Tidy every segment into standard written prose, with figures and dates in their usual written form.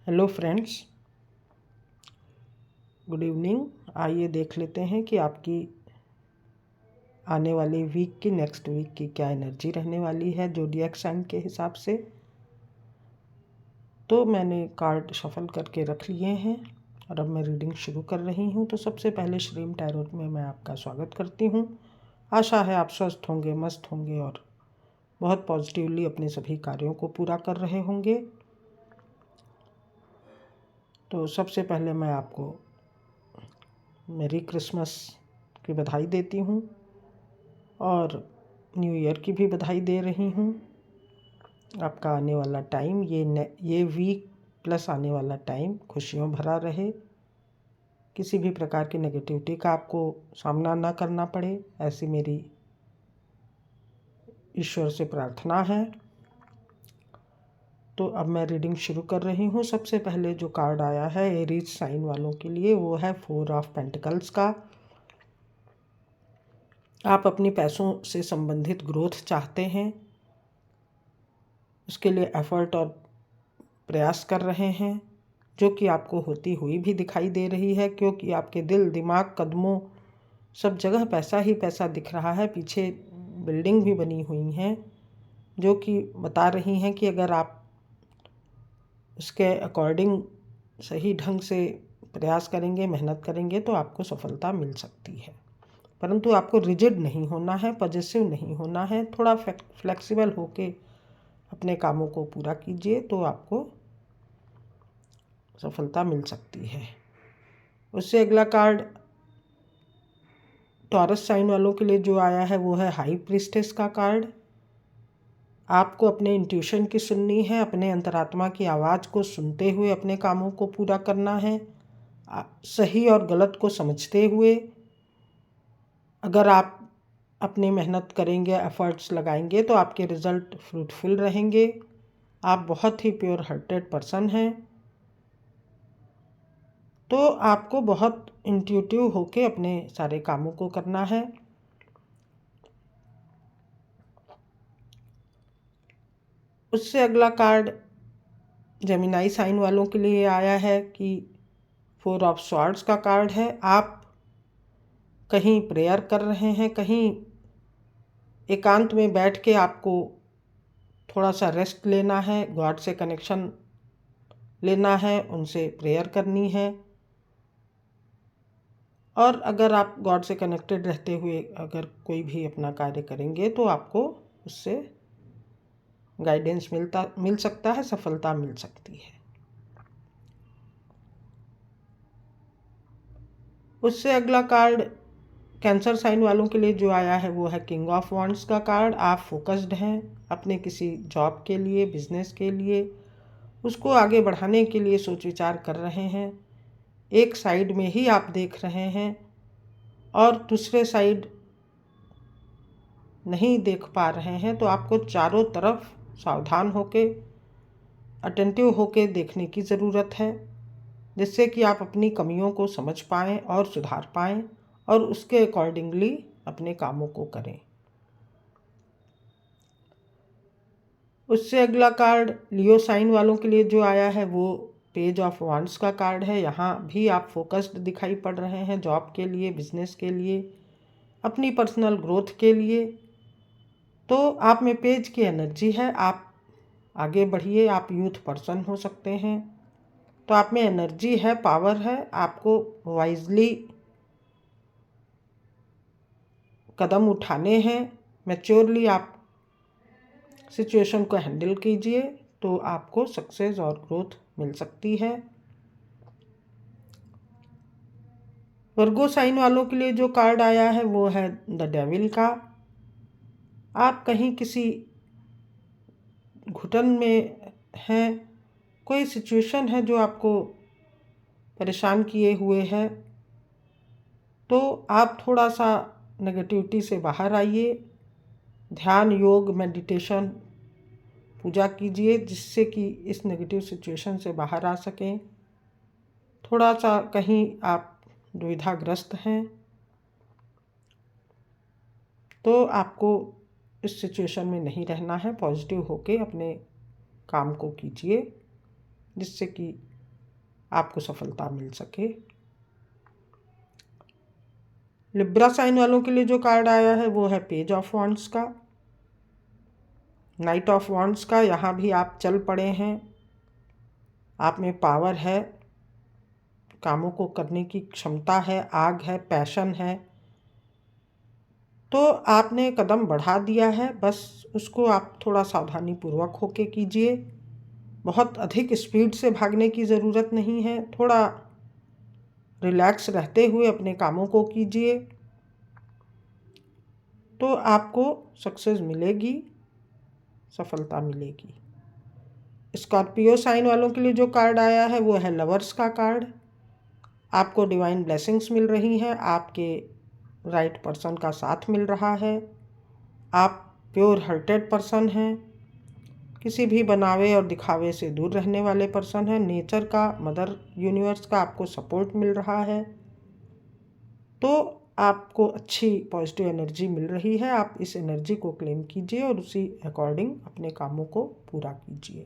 Hello friends, good evening. आइए देख लेते हैं कि आपकी आने वाली वीक की नेक्स्ट वीक की क्या एनर्जी रहने वाली है ज़ोडिएक साइन के हिसाब से। तो मैंने कार्ड शफल करके रख लिए हैं और अब मैं रीडिंग शुरू कर रही हूँ। तो सबसे पहले श्रीम टैरो में मैं आपका स्वागत करती हूँ। आशा है आप स्वस्थ होंगे, मस्त होंगे और बहुत पॉजिटिवली अपने सभी कार्यों को पूरा कर रहे होंगे। तो सबसे पहले मैं आपको मेरी क्रिसमस की बधाई देती हूँ और न्यू ईयर की भी बधाई दे रही हूँ। आपका आने वाला टाइम ये वीक प्लस आने वाला टाइम खुशियों भरा रहे। किसी भी प्रकार की नेगेटिविटी का आपको सामना ना करना पड़े, ऐसी मेरी ईश्वर से प्रार्थना है। तो अब मैं रीडिंग शुरू कर रही हूँ। सबसे पहले जो कार्ड आया है एरीज साइन वालों के लिए वो है 4 ऑफ पेंटिकल्स का। आप अपनी पैसों से संबंधित ग्रोथ चाहते हैं, उसके लिए एफर्ट और प्रयास कर रहे हैं, जो कि आपको होती हुई भी दिखाई दे रही है, क्योंकि आपके दिल, दिमाग, कदमों सब जगह पैसा ही पैसा दिख रहा है। पीछे बिल्डिंग भी बनी हुई हैं जो कि बता रही हैं कि अगर आप उसके अकॉर्डिंग सही ढंग से प्रयास करेंगे, मेहनत करेंगे तो आपको सफलता मिल सकती है। परंतु आपको रिजिड नहीं होना है, पॉजिटिव नहीं होना है, थोड़ा फ्लेक्सिबल होके अपने कामों को पूरा कीजिए तो आपको सफलता मिल सकती है। उससे अगला कार्ड टॉरस साइन वालों के लिए जो आया है वो है हाई प्रीस्टेस का कार्ड। आपको अपने इंट्यूशन की सुननी है, अपने अंतरात्मा की आवाज़ को सुनते हुए अपने कामों को पूरा करना है, सही और गलत को समझते हुए। अगर आप अपनी मेहनत करेंगे, एफर्ट्स लगाएंगे तो आपके रिज़ल्ट फ्रूटफुल रहेंगे। आप बहुत ही प्योर हार्टेड पर्सन हैं, तो आपको बहुत इंट्यूटिव होके अपने सारे कामों को करना है। उससे अगला कार्ड जेमिनाई साइन वालों के लिए आया है कि 4 ऑफ स्वॉर्ड्स का कार्ड है। आप कहीं प्रेयर कर रहे हैं, कहीं एकांत में बैठ के आपको थोड़ा सा रेस्ट लेना है, गॉड से कनेक्शन लेना है, उनसे प्रेयर करनी है। और अगर आप गॉड से कनेक्टेड रहते हुए अगर कोई भी अपना कार्य करेंगे तो आपको उससे गाइडेंस मिल सकता है, सफलता मिल सकती है। उससे अगला कार्ड कैंसर साइन वालों के लिए जो आया है वो है किंग ऑफ वॉन्ड्स का कार्ड। आप फोकस्ड हैं अपने किसी जॉब के लिए, बिजनेस के लिए, उसको आगे बढ़ाने के लिए सोच विचार कर रहे हैं। एक साइड में ही आप देख रहे हैं और दूसरे साइड नहीं देख पा रहे हैं, तो आपको चारों तरफ सावधान होके, अटेंटिव होके देखने की ज़रूरत है, जिससे कि आप अपनी कमियों को समझ पाएँ और सुधार पाएँ और उसके अकॉर्डिंगली अपने कामों को करें। उससे अगला कार्ड लियो साइन वालों के लिए जो आया है वो पेज ऑफ वांड्स का कार्ड है। यहाँ भी आप फोकस्ड दिखाई पड़ रहे हैं जॉब के लिए, बिजनेस के लिए, अपनी पर्सनल ग्रोथ के लिए। तो आप में पेज की एनर्जी है, आप आगे बढ़िए। आप यूथ पर्सन हो सकते हैं, तो आप में एनर्जी है, पावर है। आपको वाइजली कदम उठाने हैं, मैच्योरली आप सिचुएशन को हैंडल कीजिए तो आपको सक्सेस और ग्रोथ मिल सकती है। वर्गो साइन वालों के लिए जो कार्ड आया है वो है द डेविल का। आप कहीं किसी घुटन में हैं, कोई सिचुएशन है जो आपको परेशान किए हुए है, तो आप थोड़ा सा नेगेटिविटी से बाहर आइए। ध्यान, योग, मेडिटेशन, पूजा कीजिए, जिससे कि इस नेगेटिव सिचुएशन से बाहर आ सकें। थोड़ा सा कहीं आप दुविधाग्रस्त हैं तो आपको इस सिचुएशन में नहीं रहना है, पॉजिटिव होके अपने काम को कीजिए, जिससे कि आपको सफलता मिल सके। लिब्रा साइन वालों के लिए जो कार्ड आया है वो है पेज ऑफ वॉन्ड्स का, नाइट ऑफ वॉन्ड्स का। यहाँ भी आप चल पड़े हैं, आप में पावर है, कामों को करने की क्षमता है, आग है, पैशन है, तो आपने कदम बढ़ा दिया है। बस उसको आप थोड़ा सावधानी पूर्वक होके कीजिए। बहुत अधिक स्पीड से भागने की ज़रूरत नहीं है, थोड़ा रिलैक्स रहते हुए अपने कामों को कीजिए, तो आपको सक्सेस मिलेगी, सफलता मिलेगी। स्कॉर्पियो साइन वालों के लिए जो कार्ड आया है वो है लवर्स का कार्ड। आपको डिवाइन ब्लेसिंग्स मिल रही हैं, आपके राइट पर्सन का साथ मिल रहा है, आप प्योर हार्टेड पर्सन हैं, किसी भी बनावे और दिखावे से दूर रहने वाले पर्सन हैं। नेचर का, मदर यूनिवर्स का आपको सपोर्ट मिल रहा है, तो आपको अच्छी पॉजिटिव एनर्जी मिल रही है। आप इस एनर्जी को क्लेम कीजिए और उसी अकॉर्डिंग अपने कामों को पूरा कीजिए।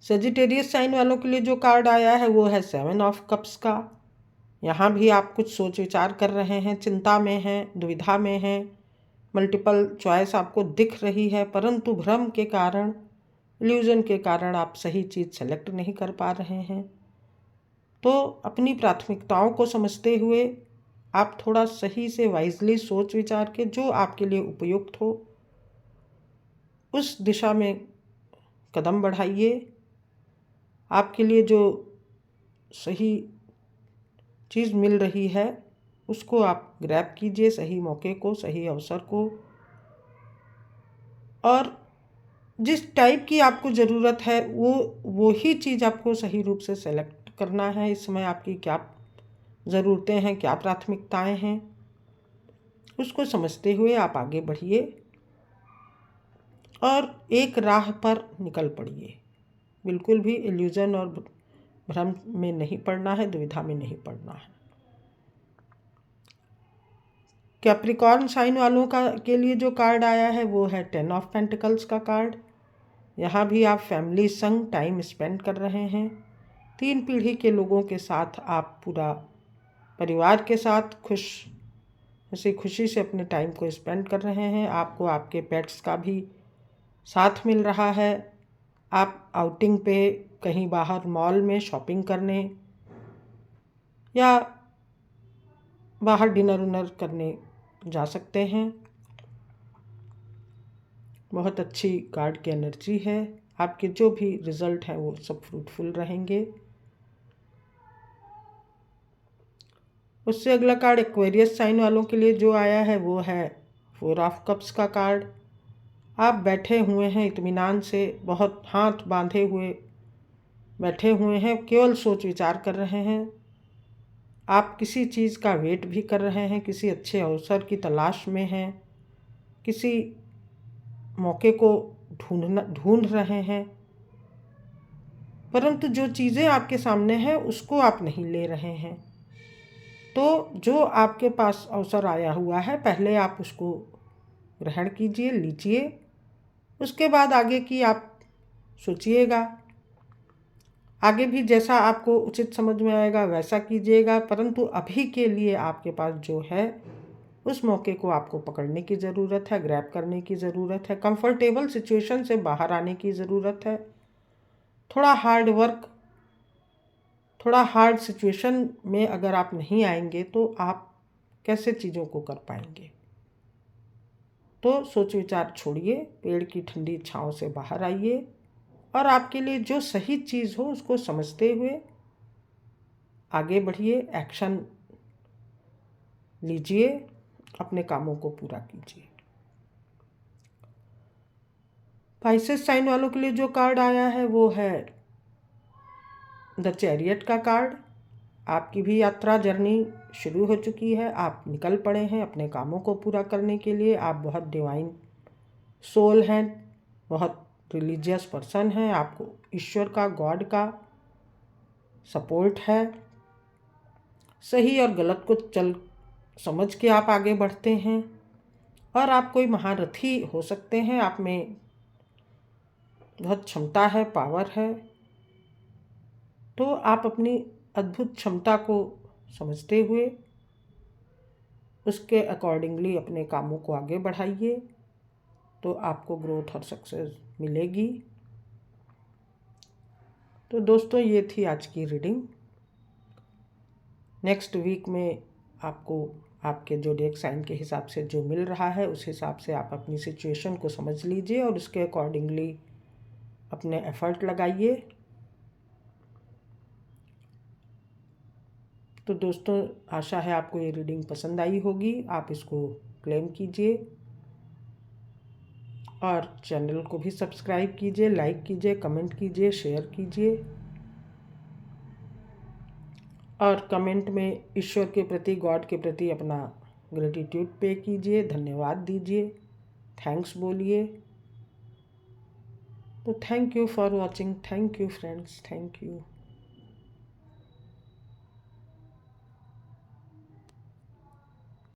सेजिटेरियस साइन वालों के लिए जो कार्ड आया है वो है 7 ऑफ कप्स का। यहाँ भी आप कुछ सोच विचार कर रहे हैं, चिंता में हैं, दुविधा में हैं, मल्टीपल चॉइस आपको दिख रही है, परंतु भ्रम के कारण, इल्यूजन के कारण आप सही चीज़ सेलेक्ट नहीं कर पा रहे हैं। तो अपनी प्राथमिकताओं को समझते हुए आप थोड़ा सही से वाइजली सोच विचार के जो आपके लिए उपयुक्त हो उस दिशा में कदम बढ़ाइए। आपके लिए जो सही चीज़ मिल रही है उसको आप ग्रैब कीजिए, सही मौके को, सही अवसर को, और जिस टाइप की आपको ज़रूरत है वो ही चीज़ आपको सही रूप से सेलेक्ट करना है। इस समय आपकी क्या ज़रूरतें हैं, क्या प्राथमिकताएं हैं, उसको समझते हुए आप आगे बढ़िए और एक राह पर निकल पड़िए। बिल्कुल भी इल्यूजन और भ्रम में नहीं पड़ना है, दुविधा में नहीं पड़ना है। कैप्रिकॉर्न साइन वालों के लिए जो कार्ड आया है वो है 10 ऑफ पेंटिकल्स का कार्ड। यहाँ भी आप फैमिली संग टाइम स्पेंड कर रहे हैं। 3 पीढ़ी के लोगों के साथ आप पूरा परिवार के साथ खुशी से अपने टाइम को स्पेंड कर रहे हैं। आपको आपके पेट्स का भी साथ मिल रहा है। आप आउटिंग पे कहीं बाहर मॉल में शॉपिंग करने या बाहर डिनर उनर करने जा सकते हैं। बहुत अच्छी कार्ड की एनर्जी है, आपके जो भी रिजल्ट हैं वो सब फ्रूटफुल रहेंगे। उससे अगला कार्ड एक्वेरियस साइन वालों के लिए जो आया है वो है 4 ऑफ कप्स का कार्ड। आप बैठे हुए हैं इत्मीनान से, बहुत हाथ बांधे हुए बैठे हुए हैं, केवल सोच विचार कर रहे हैं। आप किसी चीज़ का वेट भी कर रहे हैं, किसी अच्छे अवसर की तलाश में हैं, किसी मौके को ढूंढ रहे हैं, परंतु जो चीज़ें आपके सामने हैं उसको आप नहीं ले रहे हैं। तो जो आपके पास अवसर आया हुआ है पहले आप उसको ग्रहण कीजिए, लीजिए, उसके बाद आगे की आप सोचिएगा। आगे भी जैसा आपको उचित समझ में आएगा वैसा कीजिएगा, परंतु अभी के लिए आपके पास जो है उस मौके को आपको पकड़ने की ज़रूरत है, ग्रैब करने की ज़रूरत है, कंफर्टेबल सिचुएशन से बाहर आने की ज़रूरत है। थोड़ा हार्ड वर्क, थोड़ा हार्ड सिचुएशन में अगर आप नहीं आएंगे तो आप कैसे चीज़ों को कर पाएंगे। तो सोच विचार छोड़िए, पेड़ की ठंडी छांव से बाहर आइए और आपके लिए जो सही चीज़ हो उसको समझते हुए आगे बढ़िए, एक्शन लीजिए, अपने कामों को पूरा कीजिए। पाइसेस साइन वालों के लिए जो कार्ड आया है वो है द चैरियट का कार्ड। आपकी भी यात्रा, जर्नी शुरू हो चुकी है, आप निकल पड़े हैं अपने कामों को पूरा करने के लिए। आप बहुत डिवाइन सोल हैं, बहुत रिलीजियस पर्सन हैं, आपको ईश्वर का, गॉड का सपोर्ट है। सही और गलत को समझ के आप आगे बढ़ते हैं और आप कोई महारथी हो सकते हैं। आप में बहुत क्षमता है, पावर है, तो आप अपनी अद्भुत क्षमता को समझते हुए उसके अकॉर्डिंगली अपने कामों को आगे बढ़ाइए, तो आपको ग्रोथ और सक्सेस मिलेगी। तो दोस्तों, ये थी आज की रीडिंग। नेक्स्ट वीक में आपको आपके ज़ोडिएक साइन के हिसाब से जो मिल रहा है उस हिसाब से आप अपनी सिचुएशन को समझ लीजिए और उसके अकॉर्डिंगली अपने एफर्ट लगाइए। तो दोस्तों, आशा है आपको ये रीडिंग पसंद आई होगी। आप इसको क्लेम कीजिए और चैनल को भी सब्सक्राइब कीजिए, लाइक कीजिए, कमेंट कीजिए, शेयर कीजिए और कमेंट में ईश्वर के प्रति, गॉड के प्रति अपना ग्रेटिट्यूड पे कीजिए, धन्यवाद दीजिए, थैंक्स बोलिए। तो thank you for watching. Thank you friends, thank you.